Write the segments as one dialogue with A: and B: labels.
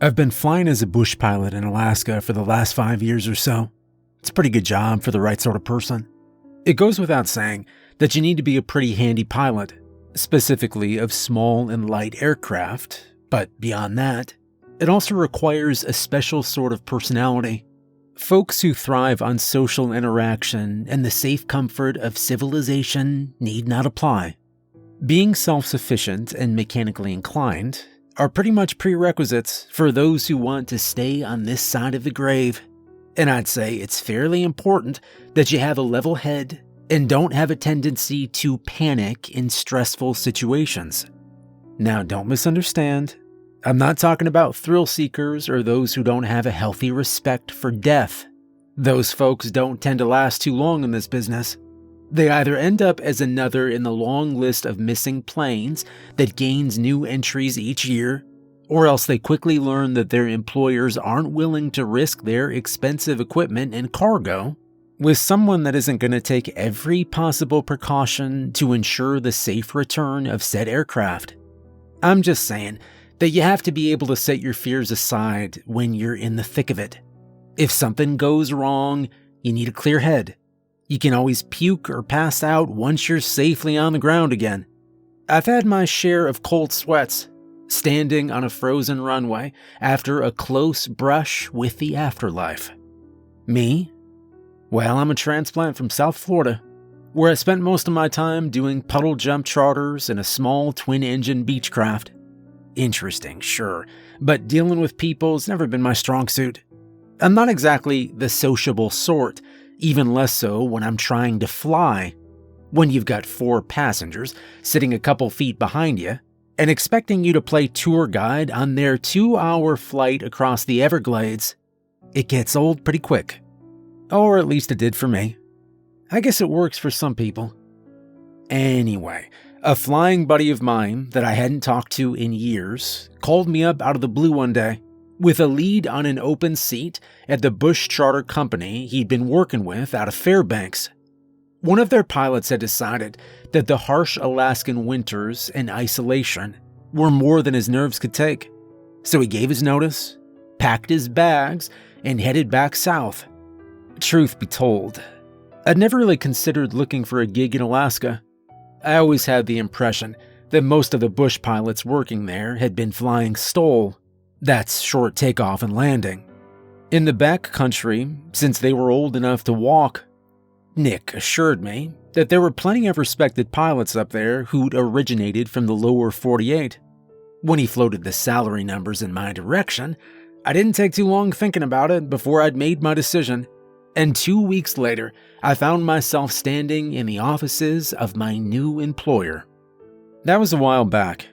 A: I've been flying as a bush pilot in Alaska for the last 5 years or so. It's a pretty good job for the right sort of person. It goes without saying that you need to be a pretty handy pilot, specifically of small and light aircraft, but beyond that, it also requires a special sort of personality. Folks who thrive on social interaction and the safe comfort of civilization need not apply. Being self-sufficient and mechanically inclined are pretty much prerequisites for those who want to stay on this side of the grave. And I'd say it's fairly important that you have a level head and don't have a tendency to panic in stressful situations. Now, don't misunderstand. I'm not talking about thrill seekers or those who don't have a healthy respect for death. Those folks don't tend to last too long in this business. They either end up as another in the long list of missing planes that gains new entries each year, or else they quickly learn that their employers aren't willing to risk their expensive equipment and cargo with someone that isn't going to take every possible precaution to ensure the safe return of said aircraft. I'm just saying that you have to be able to set your fears aside when you're in the thick of it. If something goes wrong, you need a clear head. You can always puke or pass out once you're safely on the ground again. I've had my share of cold sweats, standing on a frozen runway after a close brush with the afterlife. Me? Well, I'm a transplant from South Florida, where I spent most of my time doing puddle jump charters in a small twin-engine Beechcraft. Interesting, sure, but dealing with people's never been my strong suit. I'm not exactly the sociable sort, even less so when I'm trying to fly. When you've got 4 passengers sitting a couple feet behind you and expecting you to play tour guide on their 2-hour flight across the Everglades, it gets old pretty quick. Or at least it did for me. I guess it works for some people. Anyway, a flying buddy of mine that I hadn't talked to in years called me up out of the blue one day with a lead on an open seat at the Bush Charter Company he'd been working with out of Fairbanks. One of their pilots had decided that the harsh Alaskan winters and isolation were more than his nerves could take. So he gave his notice, packed his bags, and headed back south. Truth be told, I'd never really considered looking for a gig in Alaska. I always had the impression that most of the bush pilots working there had been flying STOL. That's short takeoff and landing. In the back country, since they were old enough to walk. Nick assured me that there were plenty of respected pilots up there who'd originated from the lower 48. When he floated the salary numbers in my direction, I didn't take too long thinking about it before I'd made my decision. And 2 weeks later, I found myself standing in the offices of my new employer. That was a while back.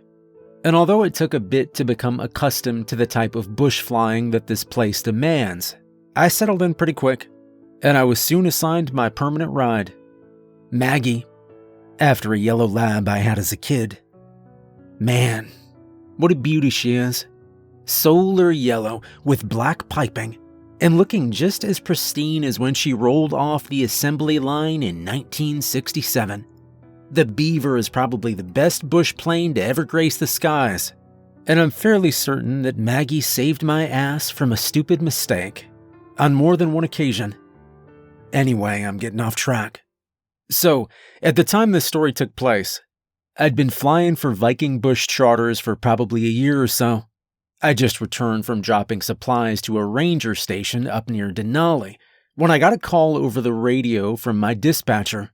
A: And although it took a bit to become accustomed to the type of bush flying that this place demands, I settled in pretty quick, and I was soon assigned my permanent ride, Maggie, after a yellow lab I had as a kid. Man, what a beauty she is. Solar yellow with black piping, and looking just as pristine as when she rolled off the assembly line in 1967. The Beaver is probably the best bush plane to ever grace the skies, and I'm fairly certain that Maggie saved my ass from a stupid mistake on more than one occasion. Anyway, I'm getting off track. So, at the time this story took place, I'd been flying for Viking Bush charters for probably a year or so. I just returned from dropping supplies to a ranger station up near Denali when I got a call over the radio from my dispatcher.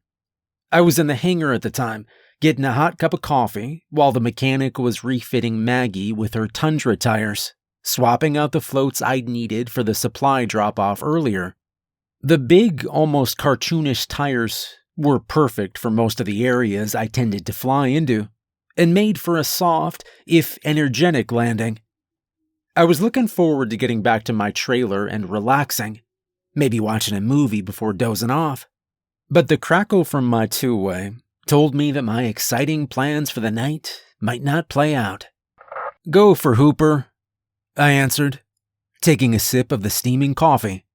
A: I was in the hangar at the time, getting a hot cup of coffee, while the mechanic was refitting Maggie with her Tundra tires, swapping out the floats I'd needed for the supply drop-off earlier. The big, almost cartoonish tires were perfect for most of the areas I tended to fly into, and made for a soft, if energetic landing. I was looking forward to getting back to my trailer and relaxing, maybe watching a movie before dozing off. But the crackle from my two-way told me that my exciting plans for the night might not play out. "Go for Hooper," I answered, taking a sip of the steaming coffee.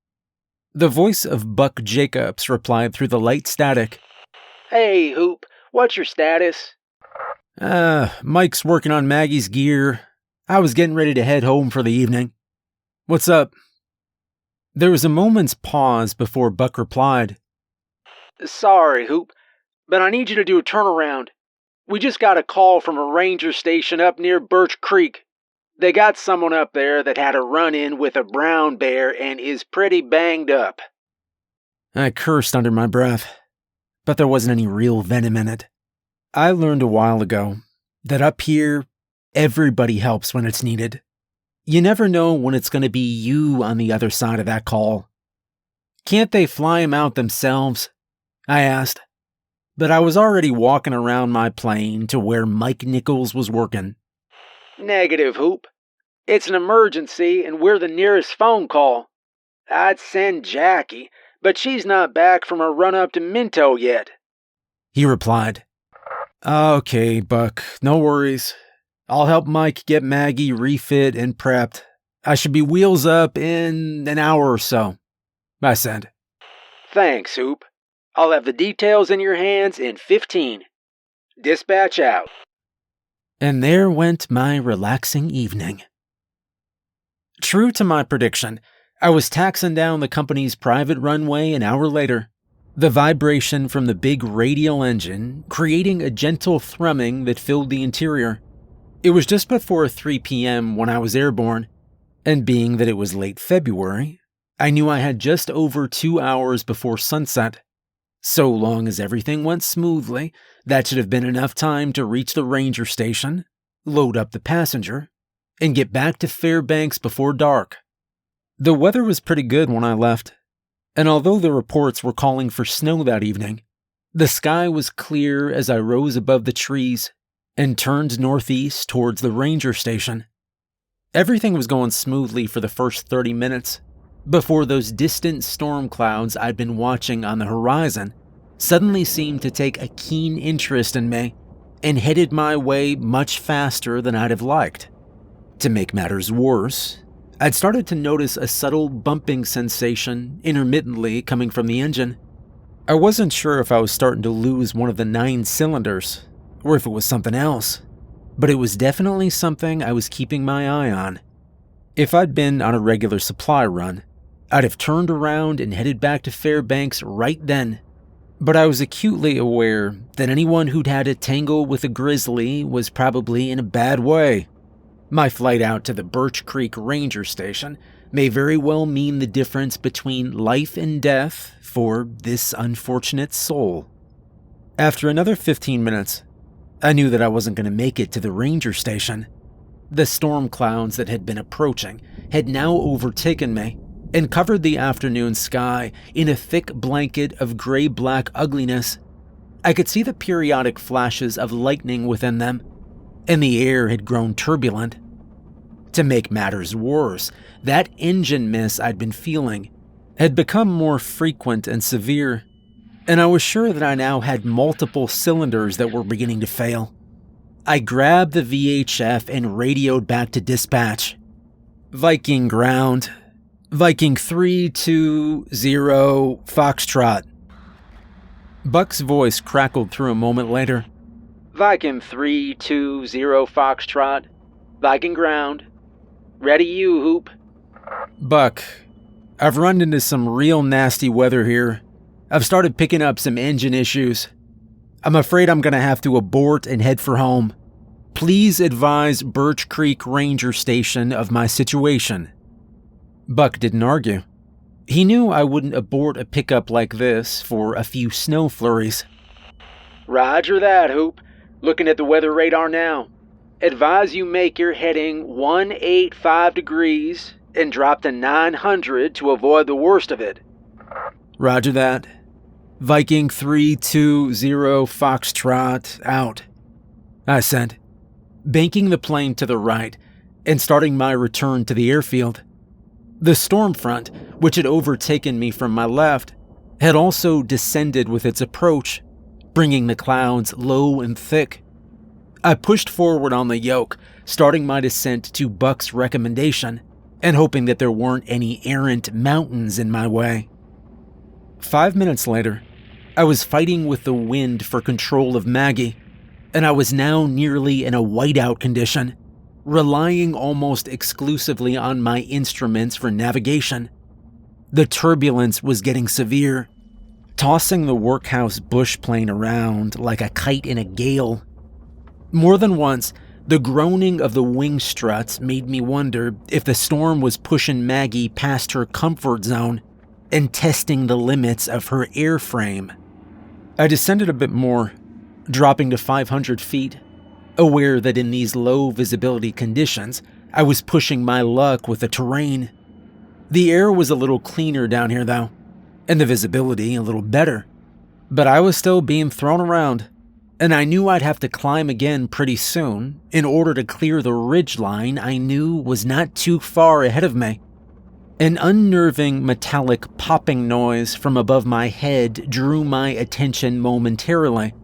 A: The voice of Buck Jacobs replied through the light static. "Hey, Hoop, what's your status?" Mike's working on Maggie's gear. I was getting ready to head home for the evening. What's up? There was a moment's pause before Buck replied.
B: Sorry, Hoop, but I need you to do a turnaround. We just got a call from a ranger station up near Birch Creek. They got someone up there that had a run-in with a brown bear and is pretty banged up.
A: I cursed under my breath, but there wasn't any real venom in it. I learned a while ago that up here, everybody helps when it's needed. You never know when it's going to be you on the other side of that call. Can't they fly him out themselves? I asked. But I was already walking around my plane to where Mike Nichols was working.
B: Negative, Hoop. It's an emergency and we're the nearest phone call. I'd send Jackie, but she's not back from her run up to Minto yet.
A: He replied. Okay, Buck, no worries. I'll help Mike get Maggie refit and prepped. I should be wheels up in an hour or so, I said.
B: Thanks, Hoop. I'll have the details in your hands in 15. Dispatch out.
A: And there went my relaxing evening. True to my prediction, I was taxiing down the company's private runway an hour later, the vibration from the big radial engine creating a gentle thrumming that filled the interior. It was just before 3 p.m. when I was airborne, and being that it was late February, I knew I had just over 2 hours before sunset. So long as everything went smoothly, that should have been enough time to reach the ranger station, load up the passenger, and get back to Fairbanks before dark. The weather was pretty good when I left, and although the reports were calling for snow that evening, the sky was clear as I rose above the trees and turned northeast towards the ranger station. Everything was going smoothly for the first 30 minutes, before those distant storm clouds I'd been watching on the horizon suddenly seemed to take a keen interest in me and headed my way much faster than I'd have liked. To make matters worse, I'd started to notice a subtle bumping sensation intermittently coming from the engine. I wasn't sure if I was starting to lose one of the 9 cylinders, or if it was something else, but it was definitely something I was keeping my eye on. If I'd been on a regular supply run, I'd have turned around and headed back to Fairbanks right then, but I was acutely aware that anyone who'd had a tangle with a grizzly was probably in a bad way. My flight out to the Birch Creek Ranger Station may very well mean the difference between life and death for this unfortunate soul. After another 15 minutes, I knew that I wasn't going to make it to the Ranger Station. The storm clouds that had been approaching had now overtaken me and covered the afternoon sky in a thick blanket of gray-black ugliness. I could see the periodic flashes of lightning within them, and the air had grown turbulent. To make matters worse, that engine miss I'd been feeling had become more frequent and severe, and I was sure that I now had multiple cylinders that were beginning to fail. I grabbed the VHF and radioed back to dispatch. Viking ground. Viking 320 Foxtrot. Buck's voice crackled through a moment later.
B: Viking 320 Foxtrot. Viking ground. Ready you, Hoop.
A: Buck, I've run into some real nasty weather here. I've started picking up some engine issues. I'm afraid I'm going to have to abort and head for home. Please advise Birch Creek Ranger Station of my situation. Buck didn't argue. He knew I wouldn't abort a pickup like this for a few snow flurries.
B: Roger that, Hoop. Looking at the weather radar now. Advise you make your heading 185 degrees and drop to 900 to avoid the worst of it.
A: Roger that. Viking 320 Foxtrot out, I said, banking the plane to the right and starting my return to the airfield. The storm front, which had overtaken me from my left, had also descended with its approach, bringing the clouds low and thick. I pushed forward on the yoke, starting my descent to Buck's recommendation, and hoping that there weren't any errant mountains in my way. 5 minutes later, I was fighting with the wind for control of Maggie, and I was now nearly in a whiteout condition. relying almost exclusively on my instruments for navigation. The turbulence was getting severe, tossing the workhouse bush plane around like a kite in a gale. More than once, the groaning of the wing struts made me wonder if the storm was pushing Maggie past her comfort zone and testing the limits of her airframe. I descended a bit more, dropping to 500 feet, aware that in these low visibility conditions, I was pushing my luck with the terrain. The air was a little cleaner down here though, and the visibility a little better, but I was still being thrown around, and I knew I'd have to climb again pretty soon in order to clear the ridgeline I knew was not too far ahead of me. An unnerving metallic popping noise from above my head drew my attention momentarily,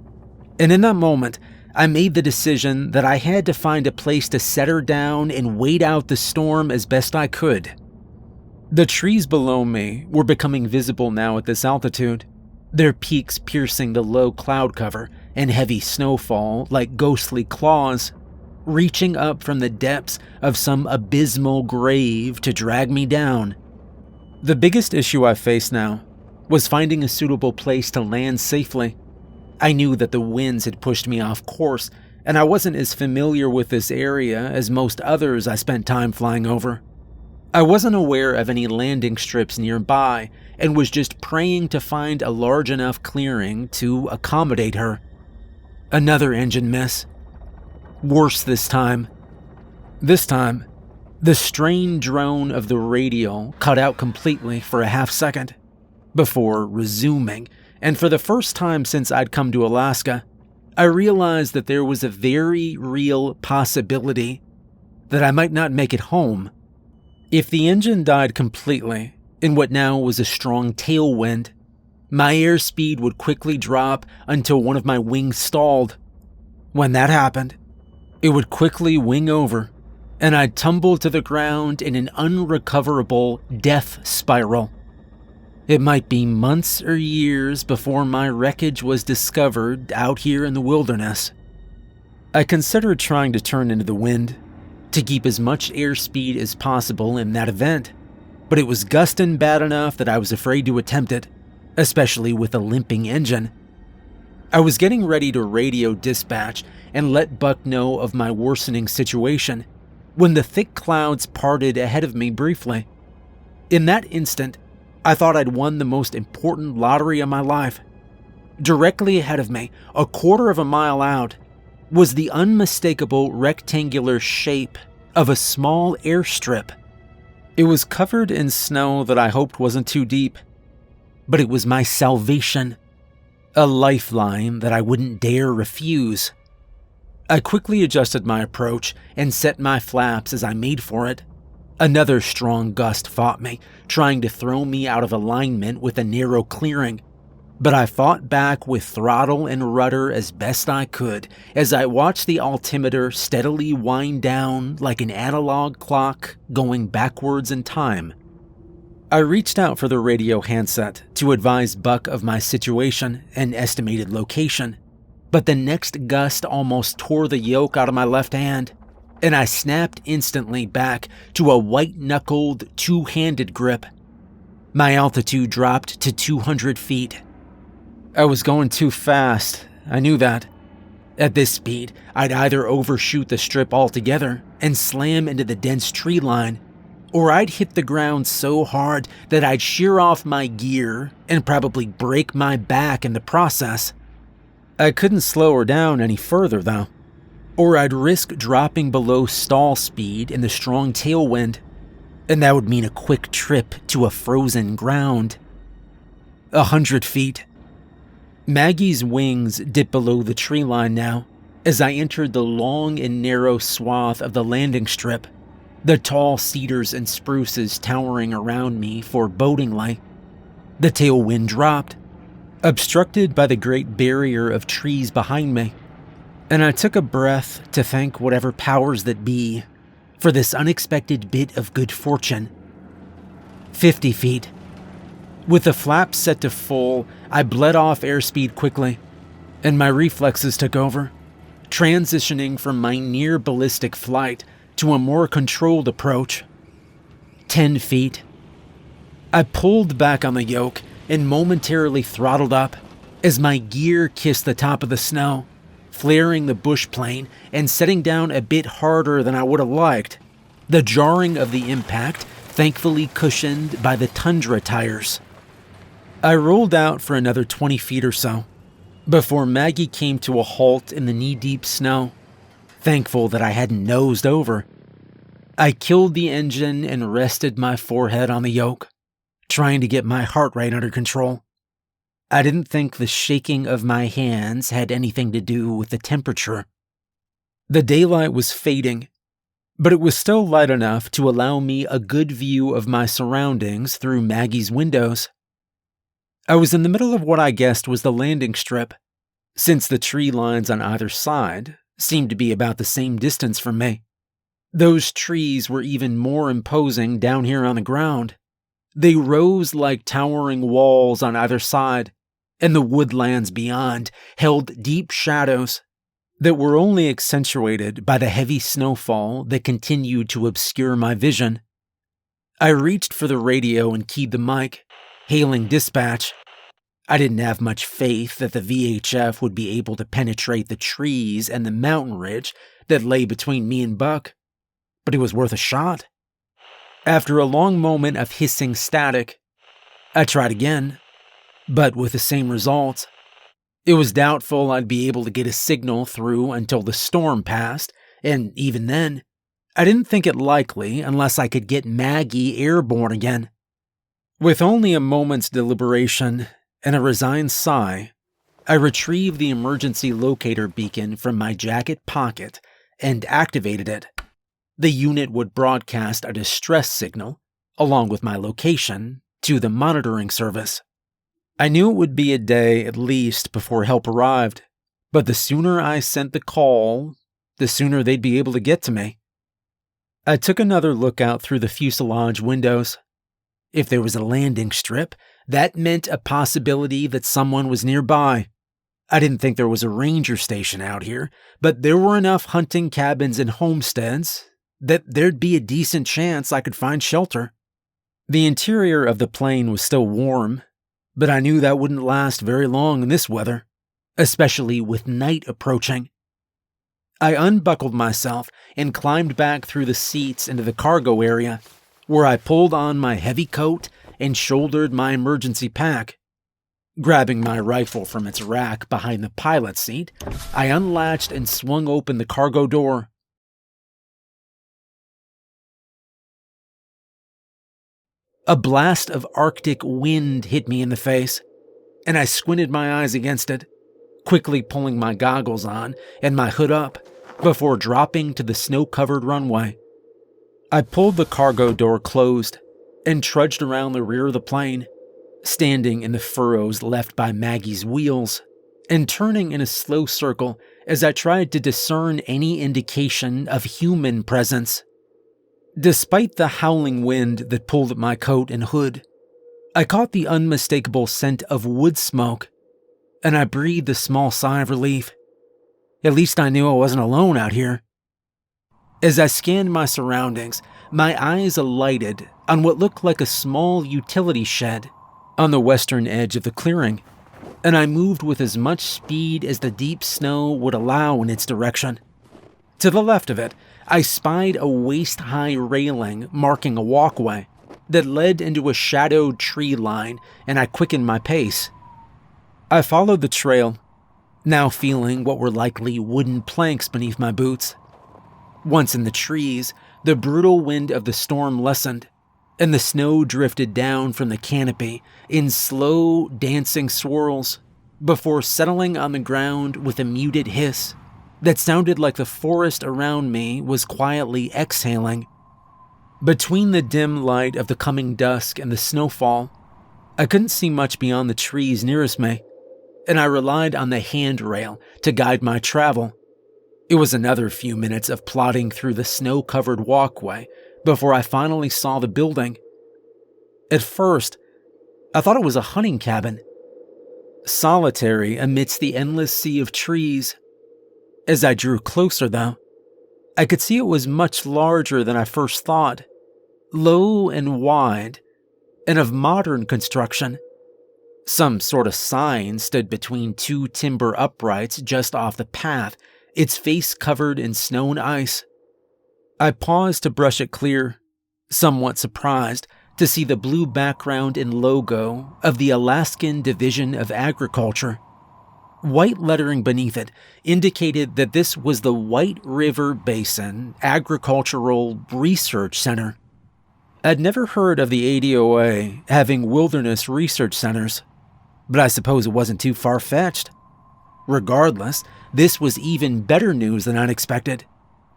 A: and in that moment, I made the decision that I had to find a place to set her down and wait out the storm as best I could. The trees below me were becoming visible now at this altitude, their peaks piercing the low cloud cover and heavy snowfall like ghostly claws, reaching up from the depths of some abysmal grave to drag me down. The biggest issue I faced now was finding a suitable place to land safely. I knew that the winds had pushed me off course, and I wasn't as familiar with this area as most others I spent time flying over. I wasn't aware of any landing strips nearby and was just praying to find a large enough clearing to accommodate her. Another engine miss. Worse this time. This time, the strained drone of the radio cut out completely for a half second before resuming, and for the first time since I'd come to Alaska, I realized that there was a very real possibility that I might not make it home. If the engine died completely in what now was a strong tailwind, my airspeed would quickly drop until one of my wings stalled. When that happened, it would quickly wing over, and I'd tumble to the ground in an unrecoverable death spiral. It might be months or years before my wreckage was discovered out here in the wilderness. I considered trying to turn into the wind to keep as much airspeed as possible in that event, but it was gusting bad enough that I was afraid to attempt it, especially with a limping engine. I was getting ready to radio dispatch and let Buck know of my worsening situation when the thick clouds parted ahead of me briefly. In that instant, I thought I'd won the most important lottery of my life. Directly ahead of me, a quarter of a mile out, was the unmistakable rectangular shape of a small airstrip. It was covered in snow that I hoped wasn't too deep, but it was my salvation, a lifeline that I wouldn't dare refuse. I quickly adjusted my approach and set my flaps as I made for it. Another strong gust fought me, trying to throw me out of alignment with a narrow clearing, but I fought back with throttle and rudder as best I could as I watched the altimeter steadily wind down like an analog clock going backwards in time. I reached out for the radio handset to advise Buck of my situation and estimated location, but the next gust almost tore the yoke out of my left hand, and I snapped instantly back to a white-knuckled, two-handed grip. My altitude dropped to 200 feet. I was going too fast, I knew that. At this speed, I'd either overshoot the strip altogether and slam into the dense tree line, or I'd hit the ground so hard that I'd shear off my gear and probably break my back in the process. I couldn't slow her down any further though, or I'd risk dropping below stall speed in the strong tailwind, and that would mean a quick trip to a frozen ground. 100 feet. Maggie's wings dipped below the tree line now as I entered the long and narrow swath of the landing strip, the tall cedars and spruces towering around me forebodingly. The tailwind dropped, obstructed by the great barrier of trees behind me, and I took a breath to thank whatever powers that be for this unexpected bit of good fortune. 50 feet. With the flaps set to full, I bled off airspeed quickly, and my reflexes took over, transitioning from my near-ballistic flight to a more controlled approach. 10 feet. I pulled back on the yoke and momentarily throttled up as my gear kissed the top of the snow, flaring the bush plane and setting down a bit harder than I would have liked, the jarring of the impact thankfully cushioned by the tundra tires. I rolled out for another 20 feet or so before Maggie came to a halt in the knee-deep snow, thankful that I hadn't nosed over. I killed the engine and rested my forehead on the yoke, trying to get my heart rate under control. I didn't think the shaking of my hands had anything to do with the temperature. The daylight was fading, but it was still light enough to allow me a good view of my surroundings through Maggie's windows. I was in the middle of what I guessed was the landing strip, since the tree lines on either side seemed to be about the same distance from me. Those trees were even more imposing down here on the ground. They rose like towering walls on either side, and the woodlands beyond held deep shadows that were only accentuated by the heavy snowfall that continued to obscure my vision. I reached for the radio and keyed the mic, hailing dispatch. I didn't have much faith that the VHF would be able to penetrate the trees and the mountain ridge that lay between me and Buck, but it was worth a shot. After a long moment of hissing static, I tried again, but with the same result. It was doubtful I'd be able to get a signal through until the storm passed, and even then, I didn't think it likely unless I could get Maggie airborne again. With only a moment's deliberation and a resigned sigh, I retrieved the emergency locator beacon from my jacket pocket and activated it. The unit would broadcast a distress signal, along with my location, to the monitoring service. I knew it would be a day at least before help arrived, but the sooner I sent the call, the sooner they'd be able to get to me. I took another look out through the fuselage windows. If there was a landing strip, that meant a possibility that someone was nearby. I didn't think there was a ranger station out here, but there were enough hunting cabins and homesteads that there'd be a decent chance I could find shelter. The interior of the plane was still warm, but I knew that wouldn't last very long in this weather, especially with night approaching. I unbuckled myself and climbed back through the seats into the cargo area, where I pulled on my heavy coat and shouldered my emergency pack. Grabbing my rifle from its rack behind the pilot's seat, I unlatched and swung open the cargo door. A blast of Arctic wind hit me in the face, and I squinted my eyes against it, quickly pulling my goggles on and my hood up before dropping to the snow-covered runway. I pulled the cargo door closed and trudged around the rear of the plane, standing in the furrows left by Maggie's wheels and turning in a slow circle as I tried to discern any indication of human presence. Despite the howling wind that pulled at my coat and hood, I caught the unmistakable scent of wood smoke, and I breathed a small sigh of relief. At least I knew I wasn't alone out here. As I scanned my surroundings, my eyes alighted on what looked like a small utility shed on the western edge of the clearing, and I moved with as much speed as the deep snow would allow in its direction. To the left of it, I spied a waist-high railing marking a walkway that led into a shadowed tree line, and I quickened my pace. I followed the trail, now feeling what were likely wooden planks beneath my boots. Once in the trees, the brutal wind of the storm lessened, and the snow drifted down from the canopy in slow, dancing swirls before settling on the ground with a muted hiss that sounded like the forest around me was quietly exhaling. Between the dim light of the coming dusk and the snowfall, I couldn't see much beyond the trees nearest me, and I relied on the handrail to guide my travel. It was another few minutes of plodding through the snow-covered walkway before I finally saw the building. At first, I thought it was a hunting cabin, solitary amidst the endless sea of trees. As I drew closer, though, I could see it was much larger than I first thought, low and wide, and of modern construction. Some sort of sign stood between two timber uprights just off the path, its face covered in snow and ice. I paused to brush it clear, somewhat surprised to see the blue background and logo of the Alaskan Division of Agriculture. White lettering beneath it indicated that this was the White River Basin Agricultural Research Center. I'd never heard of the ADOA having wilderness research centers, but I suppose it wasn't too far-fetched. Regardless, this was even better news than I'd expected.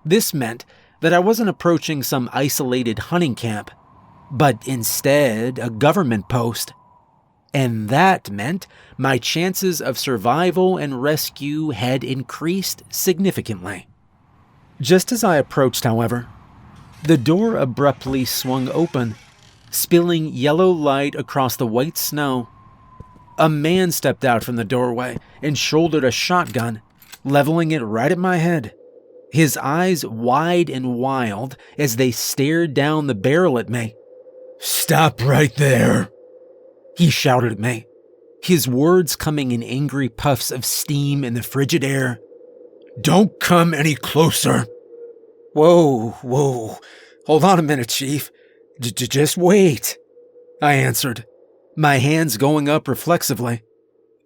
A: This meant that I wasn't approaching some isolated hunting camp, but instead a government post. And that meant my chances of survival and rescue had increased significantly. Just as I approached, however, the door abruptly swung open, spilling yellow light across the white snow. A man stepped out from the doorway and shouldered a shotgun, leveling it right at my head, his eyes wide and wild as they stared down the barrel at me. "Stop right there," he shouted at me, his words coming in angry puffs of steam in the frigid air. "Don't come any closer." Whoa, hold on a minute, Chief. Just wait, I answered, my hands going up reflexively.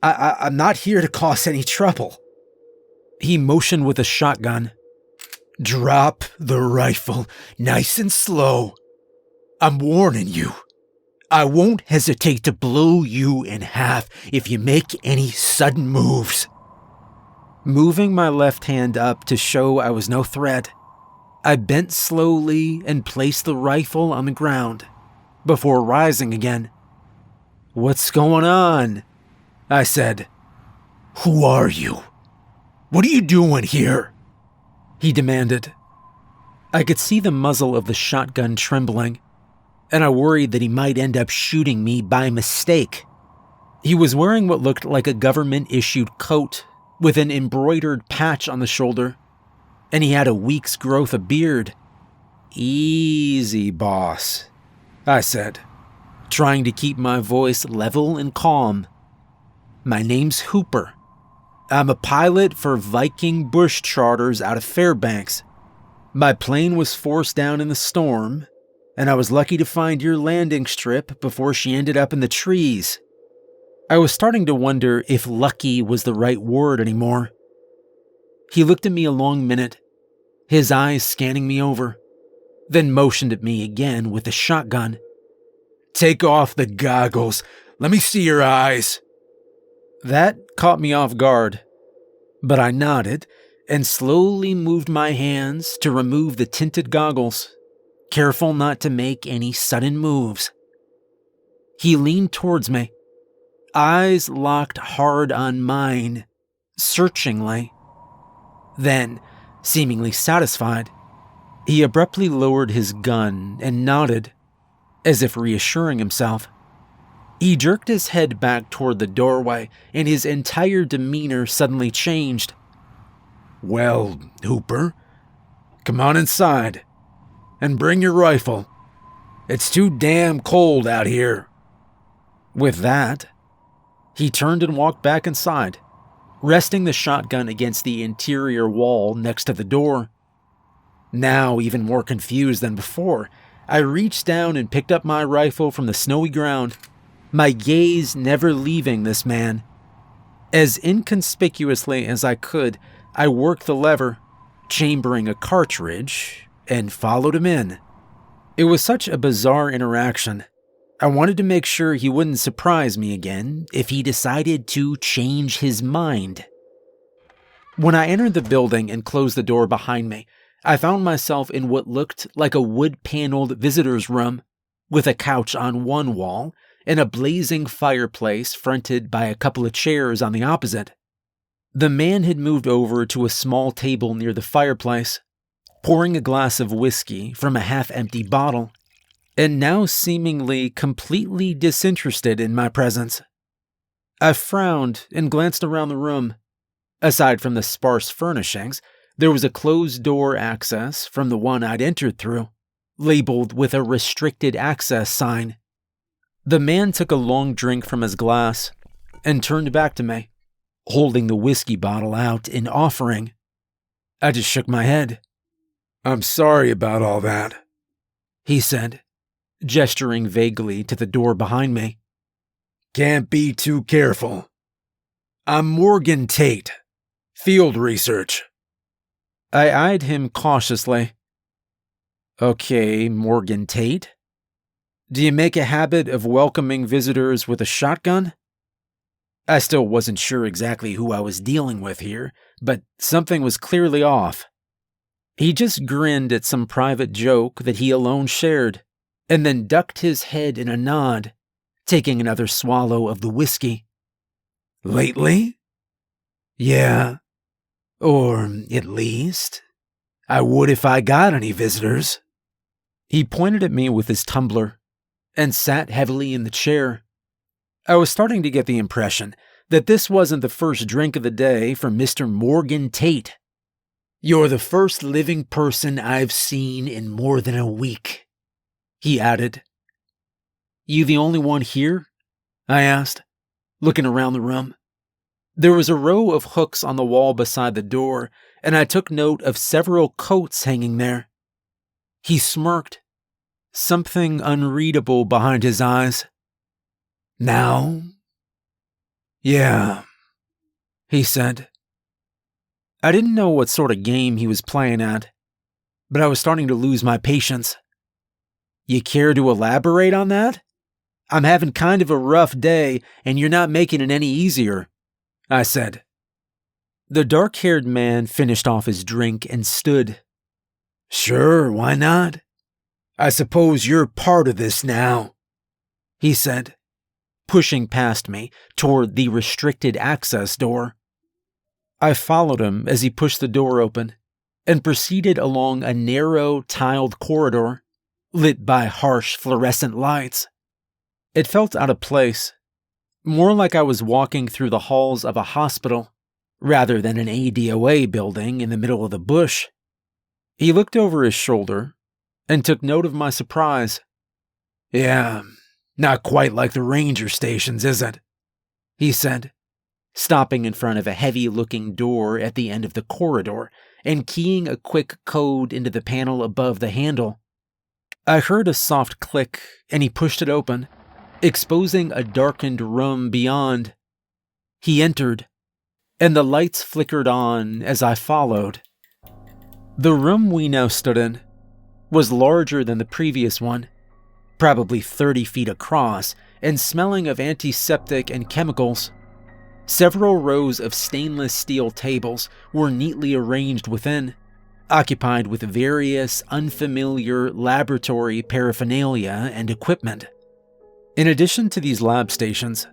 A: I'm not here to cause any trouble. He motioned with a shotgun. "Drop the rifle, nice and slow. I'm warning you. I won't hesitate to blow you in half if you make any sudden moves." Moving my left hand up to show I was no threat, I bent slowly and placed the rifle on the ground, before rising again. "What's going on?" I said. "Who are you? What are you doing here?" he demanded. I could see the muzzle of the shotgun trembling, and I worried that he might end up shooting me by mistake. He was wearing what looked like a government-issued coat with an embroidered patch on the shoulder, and he had a week's growth of beard. "Easy, boss," I said, trying to keep my voice level and calm. "My name's Hooper. I'm a pilot for Viking Bush Charters out of Fairbanks. My plane was forced down in the storm, and I was lucky to find your landing strip before she ended up in the trees." I was starting to wonder if lucky was the right word anymore. He looked at me a long minute, his eyes scanning me over, then motioned at me again with the shotgun. "Take off the goggles. Let me see your eyes." That caught me off guard, but I nodded and slowly moved my hands to remove the tinted goggles, careful not to make any sudden moves. He leaned towards me, eyes locked hard on mine, searchingly. Then, seemingly satisfied, he abruptly lowered his gun and nodded, as if reassuring himself. He jerked his head back toward the doorway, and his entire demeanor suddenly changed. "Well, Hooper, come on inside, and bring your rifle. It's too damn cold out here." With that, he turned and walked back inside, resting the shotgun against the interior wall next to the door. Now, even more confused than before, I reached down and picked up my rifle from the snowy ground, my gaze never leaving this man. As inconspicuously as I could, I worked the lever, chambering a cartridge, and followed him in. It was such a bizarre interaction. I wanted to make sure he wouldn't surprise me again if he decided to change his mind. When I entered the building and closed the door behind me, I found myself in what looked like a wood-paneled visitor's room, with a couch on one wall and a blazing fireplace fronted by a couple of chairs on the opposite. The man had moved over to a small table near the fireplace, pouring a glass of whiskey from a half-empty bottle, and now seemingly completely disinterested in my presence. I frowned and glanced around the room. Aside from the sparse furnishings, there was a closed door access from the one I'd entered through, labeled with a restricted access sign. The man took a long drink from his glass and turned back to me, holding the whiskey bottle out in offering. I just shook my head. "I'm sorry about all that," he said, gesturing vaguely to the door behind me. "Can't be too careful. I'm Morgan Tate, field research." I eyed him cautiously. "Okay, Morgan Tate. Do you make a habit of welcoming visitors with a shotgun?" I still wasn't sure exactly who I was dealing with here, but something was clearly off. He just grinned at some private joke that he alone shared, and then ducked his head in a nod, taking another swallow of the whiskey. "Lately? Yeah. Or at least, I would if I got any visitors." He pointed at me with his tumbler and sat heavily in the chair. I was starting to get the impression that this wasn't the first drink of the day for Mr. Morgan Tate. "You're the first living person I've seen in more than a week," he added. "You the only one here?" I asked, looking around the room. There was a row of hooks on the wall beside the door, and I took note of several coats hanging there. He smirked, something unreadable behind his eyes. "Now?" "Yeah," he said. I didn't know what sort of game he was playing at, but I was starting to lose my patience. "You care to elaborate on that? I'm having kind of a rough day, and you're not making it any easier," I said. The dark-haired man finished off his drink and stood. "Sure, why not? I suppose you're part of this now," he said, pushing past me toward the restricted access door. I followed him as he pushed the door open and proceeded along a narrow, tiled corridor, lit by harsh fluorescent lights. It felt out of place, more like I was walking through the halls of a hospital rather than an ADOA building in the middle of the bush. He looked over his shoulder and took note of my surprise. "Yeah, not quite like the ranger stations, is it?" he said, stopping in front of a heavy-looking door at the end of the corridor and keying a quick code into the panel above the handle. I heard a soft click, and he pushed it open, exposing a darkened room beyond. He entered, and the lights flickered on as I followed. The room we now stood in was larger than the previous one, probably 30 feet across, and smelling of antiseptic and chemicals. Several rows of stainless steel tables were neatly arranged within, occupied with various unfamiliar laboratory paraphernalia and equipment. In addition to these lab stations,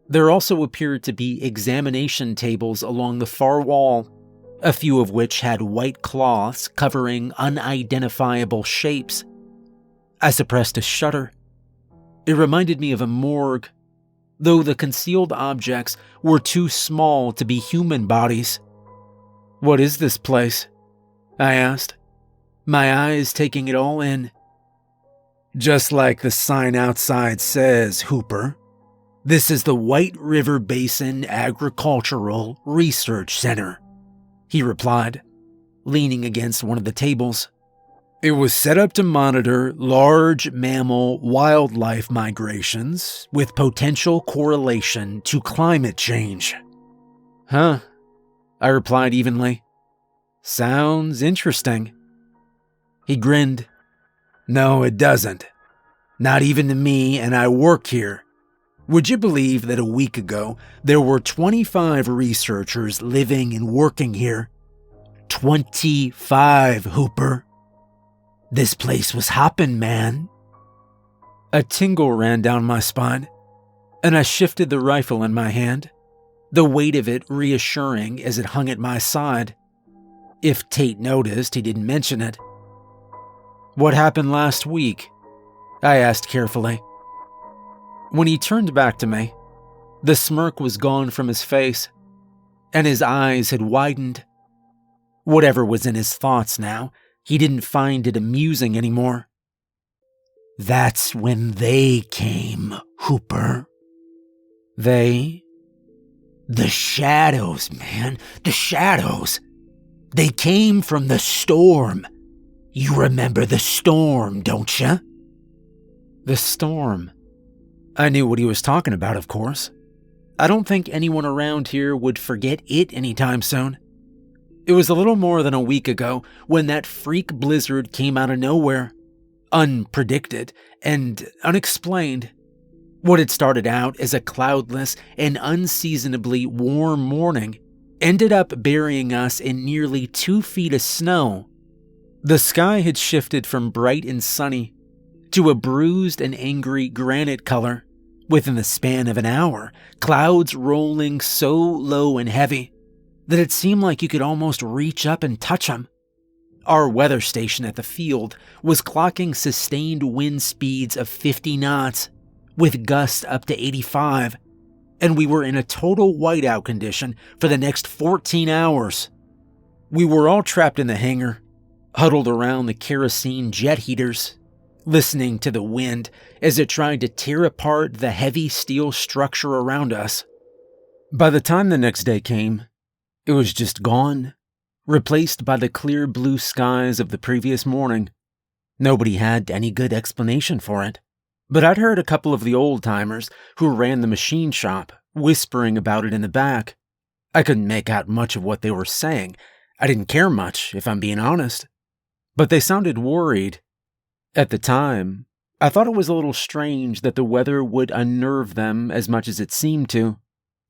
A: there also appeared to be examination tables along the far wall, a few of which had white cloths covering unidentifiable shapes. I suppressed a shudder. It reminded me of a morgue, though the concealed objects were too small to be human bodies. "What is this place?" I asked, my eyes taking it all in. "Just like the sign outside says, Hooper. This is the White River Basin Agricultural Research Center," he replied, leaning against one of the tables. "It was set up to monitor large mammal wildlife migrations with potential correlation to climate change." "Huh," I replied evenly. "Sounds interesting." He grinned. "No, it doesn't. Not even to me, and I work here. Would you believe that a week ago, there were 25 researchers living and working here? 25, Hooper. This place was hopping, man." A tingle ran down my spine, and I shifted the rifle in my hand, the weight of it reassuring as it hung at my side. If Tate noticed, he didn't mention it. "What happened last week?" I asked carefully. When he turned back to me, the smirk was gone from his face, and his eyes had widened. Whatever was in his thoughts now, he didn't find it amusing anymore. That's when they came, Hooper. They? The shadows, man. The shadows. They came from the storm. You remember the storm, don't you? The storm. I knew what he was talking about, of course. I don't think anyone around here would forget it anytime soon. It was a little more than a week ago when that freak blizzard came out of nowhere. Unpredicted and unexplained. What had started out as a cloudless and unseasonably warm morning ended up burying us in nearly 2 feet of snow. The sky had shifted from bright and sunny to a bruised and angry granite color within the span of an hour, clouds rolling so low and heavy that it seemed like you could almost reach up and touch them. Our weather station at the field was clocking sustained wind speeds of 50 knots, with gusts up to 85, and we were in a total whiteout condition for the next 14 hours. We were all trapped in the hangar, huddled around the kerosene jet heaters, listening to the wind as it tried to tear apart the heavy steel structure around us. By the time the next day came, it was just gone, replaced by the clear blue skies of the previous morning. Nobody had any good explanation for it, but I'd heard a couple of the old-timers who ran the machine shop whispering about it in the back. I couldn't make out much of what they were saying. I didn't care much, if I'm being honest. But they sounded worried. At the time, I thought it was a little strange that the weather would unnerve them as much as it seemed to.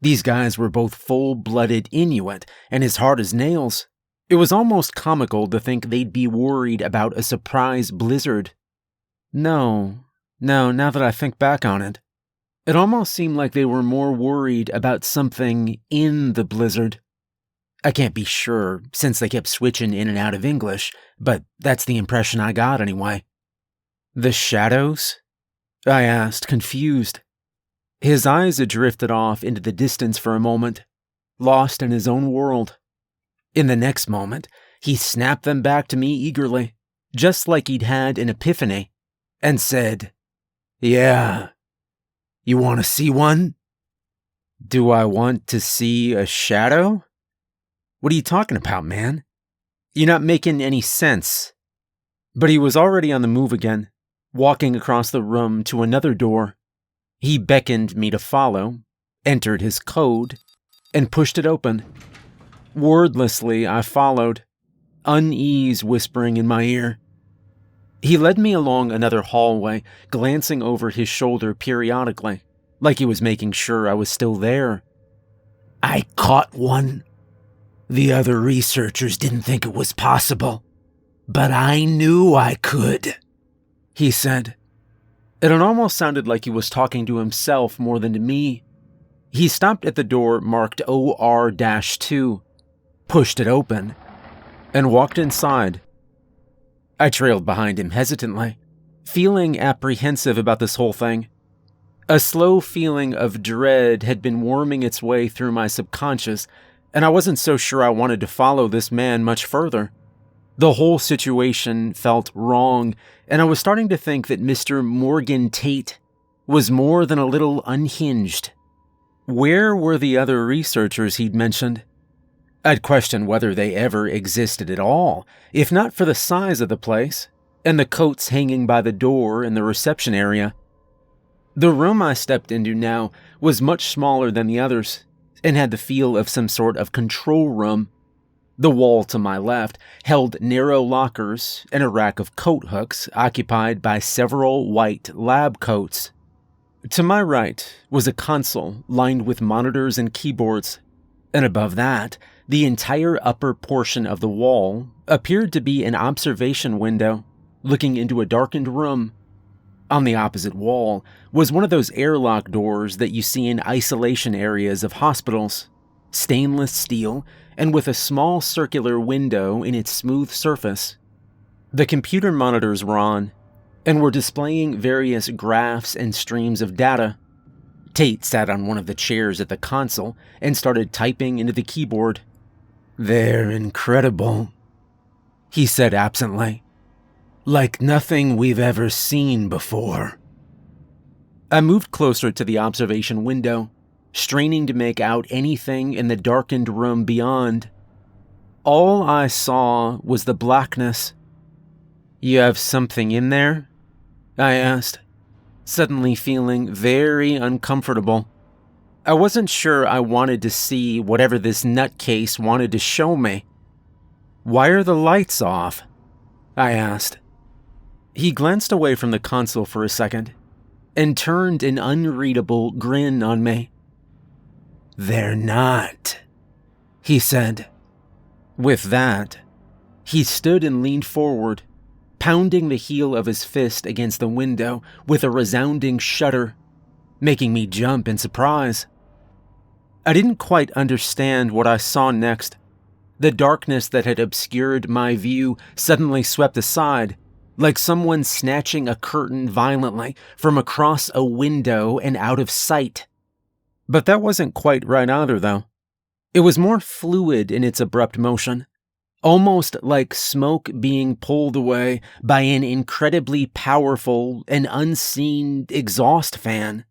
A: These guys were both full-blooded Inuit and as hard as nails. It was almost comical to think they'd be worried about a surprise blizzard. No, now that I think back on it, it almost seemed like they were more worried about something in the blizzard. I can't be sure, since they kept switching in and out of English, but that's the impression I got anyway. The shadows? I asked, confused. His eyes had drifted off into the distance for a moment, lost in his own world. In the next moment, he snapped them back to me eagerly, just like he'd had an epiphany, and said, "Yeah, you want to see one?" Do I want to see a shadow? What are you talking about, man? You're not making any sense. But he was already on the move again, walking across the room to another door. He beckoned me to follow, entered his code, and pushed it open. Wordlessly, I followed, unease whispering in my ear. He led me along another hallway, glancing over his shoulder periodically, like he was making sure I was still there. "I caught one. The other researchers didn't think it was possible, but I knew I could," he said. It almost sounded like he was talking to himself more than to me. He stopped at the door marked OR-2, pushed it open, and walked inside. I trailed behind him hesitantly, feeling apprehensive about this whole thing. A slow feeling of dread had been worming its way through my subconscious, and I wasn't so sure I wanted to follow this man much further. The whole situation felt wrong, and I was starting to think that Mr. Morgan Tate was more than a little unhinged. Where were the other researchers he'd mentioned? I'd question whether they ever existed at all, if not for the size of the place, and the coats hanging by the door in the reception area. The room I stepped into now was much smaller than the others, and had the feel of some sort of control room. The wall to my left held narrow lockers and a rack of coat hooks occupied by several white lab coats. To my right was a console lined with monitors and keyboards, and above that, the entire upper portion of the wall appeared to be an observation window looking into a darkened room. On the opposite wall was one of those airlock doors that you see in isolation areas of hospitals, stainless steel and with a small circular window in its smooth surface. The computer monitors were on and were displaying various graphs and streams of data. Tate sat on one of the chairs at the console and started typing into the keyboard. "They're incredible," he said absently. "Like nothing we've ever seen before." I moved closer to the observation window, straining to make out anything in the darkened room beyond. All I saw was the blackness. "You have something in there?" I asked, suddenly feeling very uncomfortable. I wasn't sure I wanted to see whatever this nutcase wanted to show me. "Why are the lights off?" I asked. He glanced away from the console for a second and turned an unreadable grin on me. "They're not," he said. With that, he stood and leaned forward, pounding the heel of his fist against the window with a resounding shudder, making me jump in surprise. I didn't quite understand what I saw next. The darkness that had obscured my view suddenly swept aside, like someone snatching a curtain violently from across a window and out of sight. But that wasn't quite right either, though. It was more fluid in its abrupt motion, almost like smoke being pulled away by an incredibly powerful and unseen exhaust fan.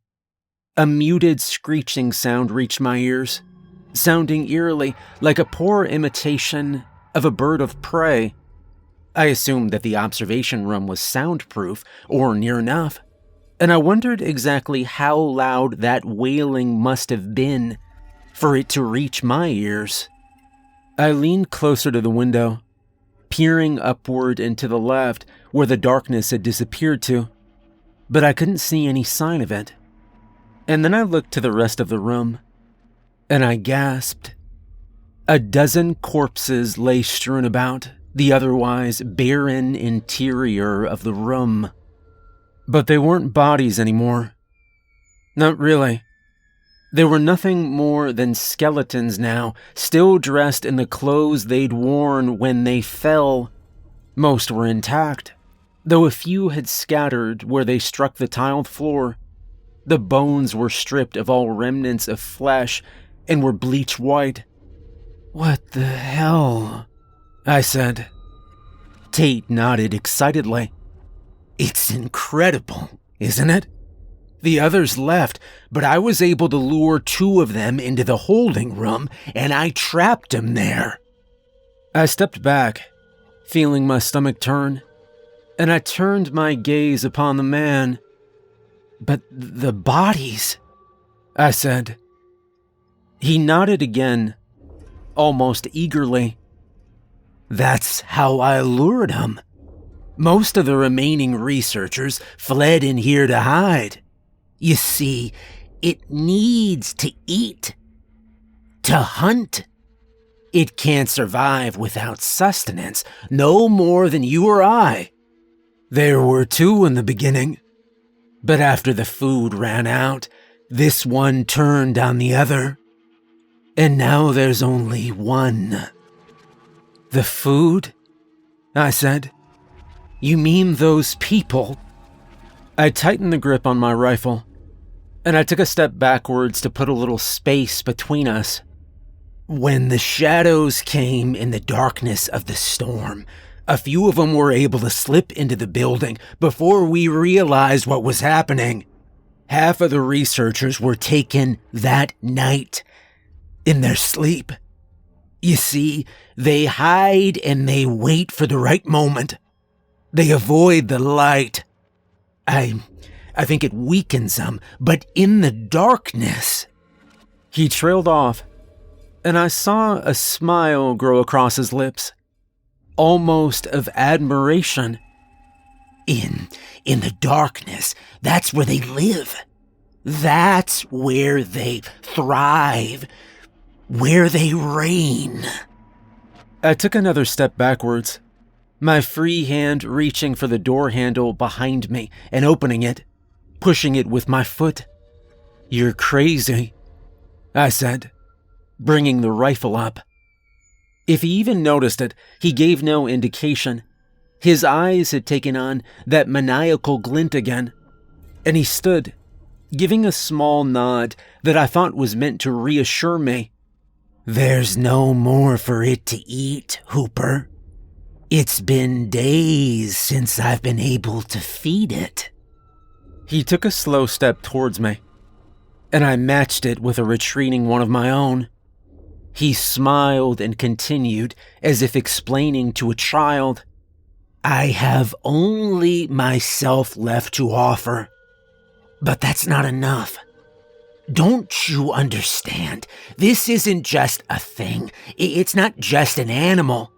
A: A muted screeching sound reached my ears, sounding eerily like a poor imitation of a bird of prey. I assumed that the observation room was soundproof, or near enough, and I wondered exactly how loud that wailing must have been for it to reach my ears. I leaned closer to the window, peering upward and to the left where the darkness had disappeared to, but I couldn't see any sign of it. And then I looked to the rest of the room, and I gasped. A dozen corpses lay strewn about the otherwise barren interior of the room. But they weren't bodies anymore. Not really. They were nothing more than skeletons now, still dressed in the clothes they'd worn when they fell. Most were intact, though a few had scattered where they struck the tiled floor. The bones were stripped of all remnants of flesh and were bleach white. "What the hell?" I said. Tate nodded excitedly. "It's incredible, isn't it? The others left, but I was able to lure 2 of them into the holding room, and I trapped them there." I stepped back, feeling my stomach turn, and I turned my gaze upon the man. "But the bodies," I said. He nodded again, almost eagerly. "That's how I lured them. Most of the remaining researchers fled in here to hide. You see, it needs to eat, to hunt. It can't survive without sustenance, no more than you or I. There were 2 in the beginning, but after the food ran out, this one turned on the other, and now there's only 1. "The food?" I said. "You mean those people?" I tightened the grip on my rifle, and I took a step backwards to put a little space between us. "When the shadows came in the darkness of the storm, a few of them were able to slip into the building before we realized what was happening. Half of the researchers were taken that night, in their sleep. You see, they hide and they wait for the right moment. They avoid the light. I think it weakens them, but in the darkness..." He trailed off, and I saw a smile grow across his lips, almost of admiration. In the darkness, that's where they live. That's where they thrive, where they reign." I took another step backwards, my free hand reaching for the door handle behind me and opening it, pushing it with my foot. "You're crazy," I said, bringing the rifle up. If he even noticed it, he gave no indication. His eyes had taken on that maniacal glint again, and he stood, giving a small nod that I thought was meant to reassure me.
C: There's no more for it to eat, Hooper. It's been days since I've been able to feed it.
A: He took a slow step towards me, and I matched it with a retreating one of my own. He smiled and continued, as if explaining to a child,
C: I have only myself left to offer, but that's not enough. Don't you understand? This isn't just a thing. It's not just an animal.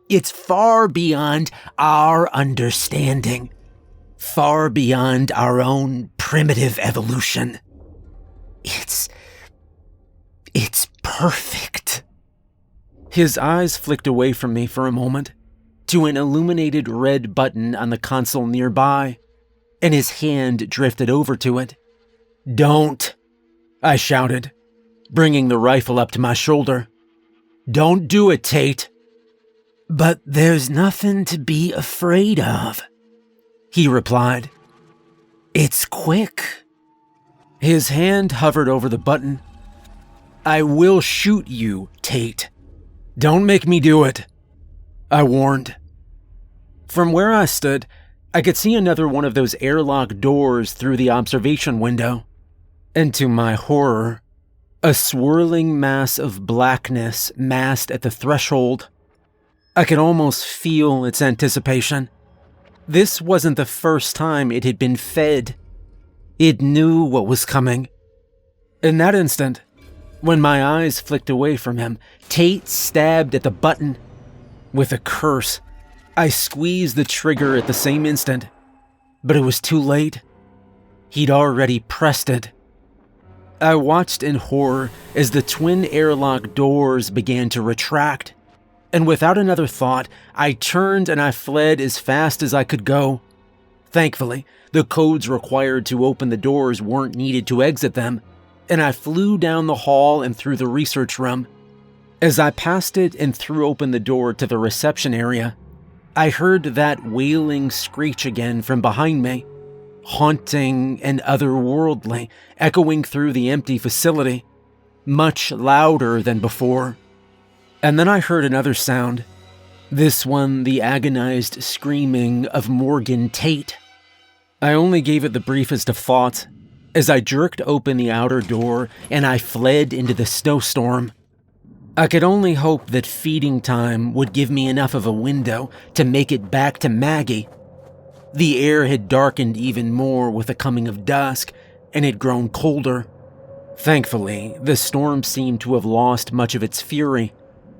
C: It's far beyond our understanding, far beyond our own primitive evolution. It's perfect.
A: His eyes flicked away from me for a moment to an illuminated red button on the console nearby, and his hand drifted over to it.
C: Don't,
A: I shouted, bringing the rifle up to my shoulder.
C: Don't do it, Tate. But there's nothing to be afraid of, he replied. It's quick.
A: His hand hovered over the button.
C: I will shoot you, Tate.
A: Don't make me do it, I warned. From where I stood, I could see another one of those airlock doors through the observation window. And to my horror, a swirling mass of blackness massed at the threshold. I could almost feel its anticipation. This wasn't the first time it had been fed. It knew what was coming. In that instant, when my eyes flicked away from him, Tate stabbed at the button. With a curse, I squeezed the trigger at the same instant, but it was too late. He'd already pressed it. I watched in horror as the twin airlock doors began to retract, and without another thought, I turned and I fled as fast as I could go. Thankfully, the codes required to open the doors weren't needed to exit them, and I flew down the hall and through the research room. As I passed it and threw open the door to the reception area, I heard that wailing screech again from behind me, haunting and otherworldly, echoing through the empty facility, much louder than before. And then I heard another sound, this one the agonized screaming of Morgan Tate. I only gave it the briefest of thoughts as I jerked open the outer door and I fled into the snowstorm. I could only hope that feeding time would give me enough of a window to make it back to Maggie. The air had darkened even more with the coming of dusk, and had grown colder. Thankfully, the storm seemed to have lost much of its fury,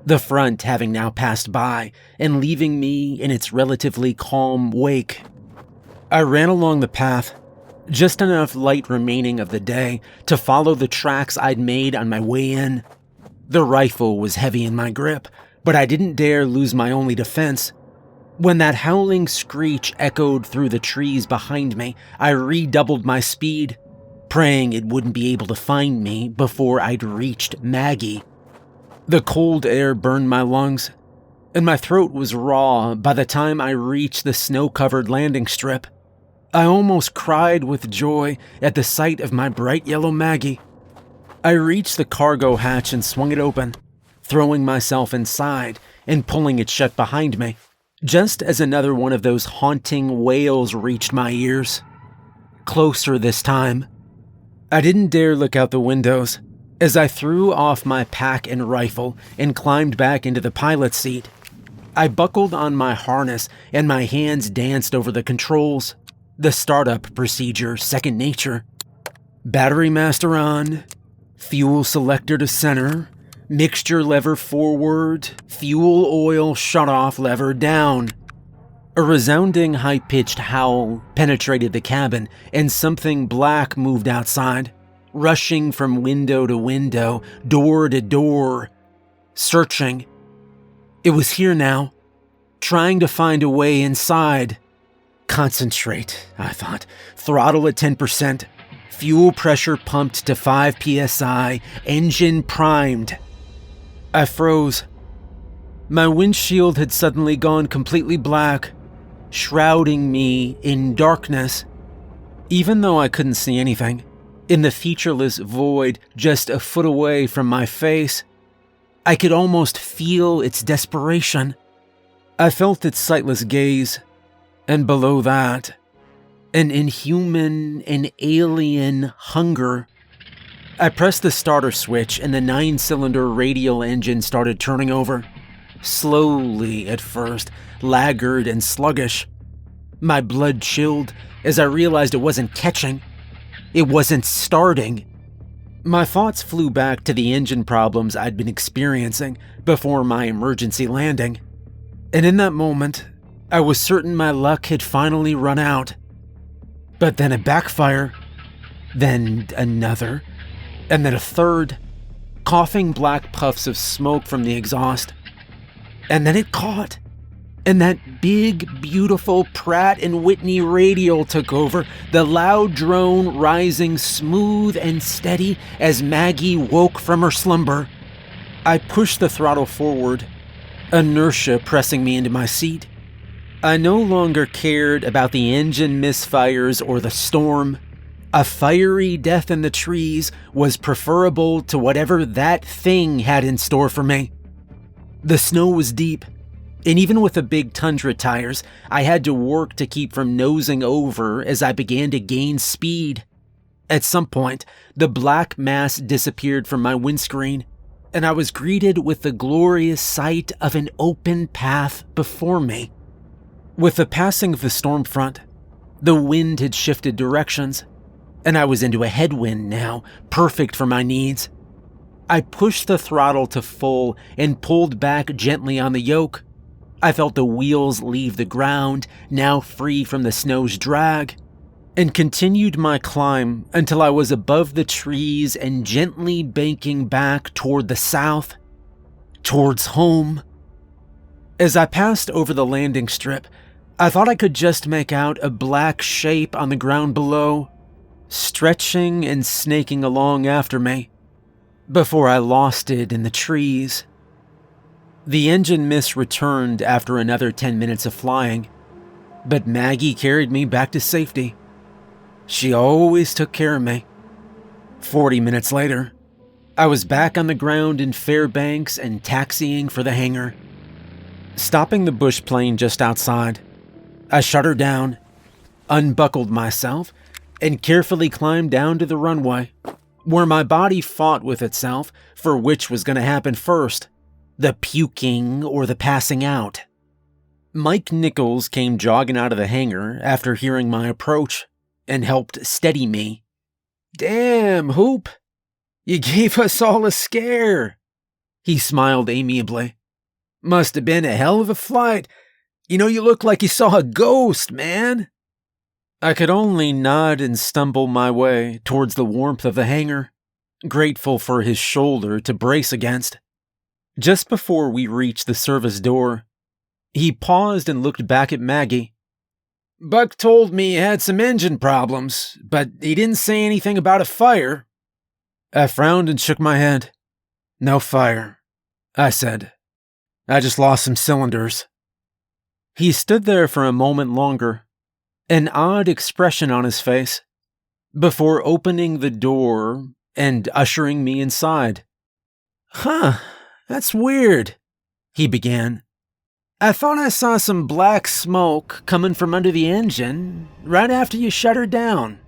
A: the front having now passed by and leaving me in its relatively calm wake. I ran along the path, just enough light remaining of the day to follow the tracks I'd made on my way in. The rifle was heavy in my grip, but I didn't dare lose my only defense. When that howling screech echoed through the trees behind me, I redoubled my speed, praying it wouldn't be able to find me before I'd reached Maggie. The cold air burned my lungs, and my throat was raw by the time I reached the snow-covered landing strip. I almost cried with joy at the sight of my bright yellow Maggie. I reached the cargo hatch and swung it open, throwing myself inside and pulling it shut behind me, just as another one of those haunting wails reached my ears. Closer this time. I didn't dare look out the windows as I threw off my pack and rifle and climbed back into the pilot's seat. I buckled on my harness and my hands danced over the controls. The startup procedure, second nature. Battery master on, fuel selector to center, mixture lever forward, fuel oil shutoff lever down. A resounding high-pitched howl penetrated the cabin, and something black moved outside, rushing from window to window, door to door, searching. It was here now, trying to find a way inside. Concentrate, I thought. Throttle at 10%. Fuel pressure pumped to 5 psi. Engine primed. I froze. My windshield had suddenly gone completely black, shrouding me in darkness. Even though I couldn't see anything, in the featureless void just a foot away from my face, I could almost feel its desperation. I felt its sightless gaze, and below that, an inhuman and alien hunger. I pressed the starter switch and the 9-cylinder radial engine started turning over. Slowly at first, laggard and sluggish. My blood chilled as I realized it wasn't catching. It wasn't starting. My thoughts flew back to the engine problems I'd been experiencing before my emergency landing. And in that moment, I was certain my luck had finally run out. But then a backfire, then another, and then a third, coughing black puffs of smoke from the exhaust. And then it caught, and that big, beautiful Pratt & Whitney radial took over, the loud drone rising smooth and steady as Maggie woke from her slumber. I pushed the throttle forward, inertia pressing me into my seat. I no longer cared about the engine misfires or the storm. A fiery death in the trees was preferable to whatever that thing had in store for me. The snow was deep, and even with the big Tundra tires, I had to work to keep from nosing over as I began to gain speed. At some point, the black mass disappeared from my windscreen, and I was greeted with the glorious sight of an open path before me. With the passing of the storm front, the wind had shifted directions, and I was into a headwind now, perfect for my needs. I pushed the throttle to full and pulled back gently on the yoke. I felt the wheels leave the ground, now free from the snow's drag, and continued my climb until I was above the trees and gently banking back toward the south, towards home. As I passed over the landing strip, I thought I could just make out a black shape on the ground below, stretching and snaking along after me, before I lost it in the trees. The engine miss returned after another 10 minutes of flying, but Maggie carried me back to safety. She always took care of me. 40 minutes later, I was back on the ground in Fairbanks and taxiing for the hangar. Stopping the bush plane just outside, I shut her down, unbuckled myself, and carefully climbed down to the runway, where my body fought with itself for which was going to happen first, the puking or the passing out. Mike Nichols came jogging out of the hangar after hearing my approach and helped steady me. "Damn, Hoop, you gave us all a scare," he smiled amiably. "Must have been a hell of a flight. You know, you look like you saw a ghost, man." I could only nod and stumble my way towards the warmth of the hangar, grateful for his shoulder to brace against. Just before we reached the service door, he paused and looked back at Maggie. "Buck told me you had some engine problems, but he didn't say anything about a fire." I frowned and shook my head. "No fire," I said. "I just lost some cylinders." He stood there for a moment longer, an odd expression on his face, before opening the door and ushering me inside. "Huh, that's weird," he began. "I thought I saw some black smoke coming from under the engine right after you shut her down."